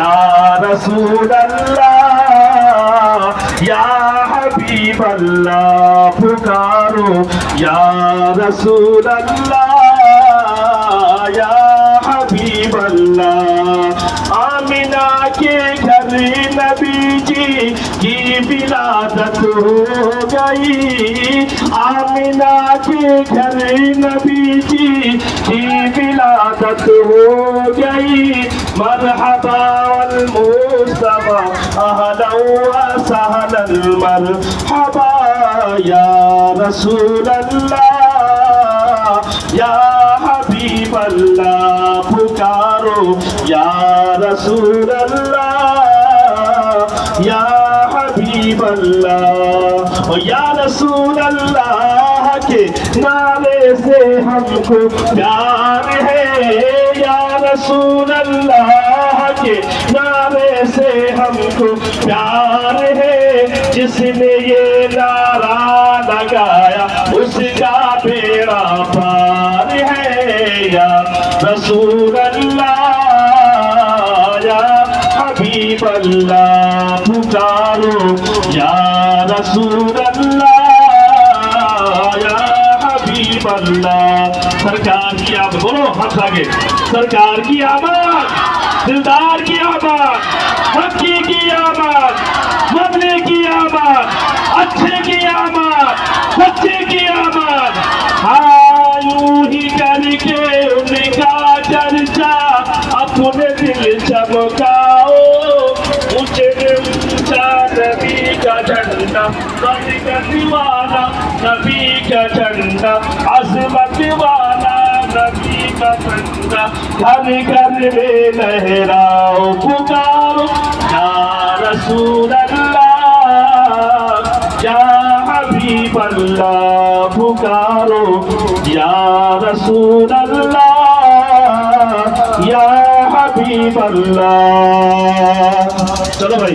या रसूल अल्लाह या हबीब अल्लाह पुकारो या रसूल अल्लाह या हबीब अल्लाह। आमिना के घर नबी जी की विलादत हो गई, आमिना के घर नबी जी की विलादत हो गई। मरहबा वल मुस्तफा अहलन व सहलन मरहबा या रसूल अल्लाह या हबीब अल्लाह पुकारो या रसूल अल्लाह या हबीब अल्लाह। या रसूल अल्लाह के नारे से हमको प्यार है, या रसूल अल्लाह के नारे से हमको प्यार है। जिसने ये नारा लगाया उसका बेड़ा पार है। या रसूल अल्लाह या हबीब अल्लाह पुकारो या रसूल अल्लाह या हबीब अल्लाह। सरकार की आमद, बोलो हाथ आगे, सरकार की आमद, दिलदार की आमद, हकी की आमद, मदनी की आमद, अच्छे की आमद, सच्चे की आमद। हाँ यूं ही करके उनका चर्चा अपने दिल चमकाओ। ऊंचे ऊंचा नबी का झंडा, नबी का दीवाना नबी का झंडा, अज़मत वाला नबी का झंडा घर घर में लहराओ पुकारो या रसूल अल्लाह या हबीब अल्लाह पुकारो या रसूल अल्लाह या हबीब अल्लाह। चलो भाई।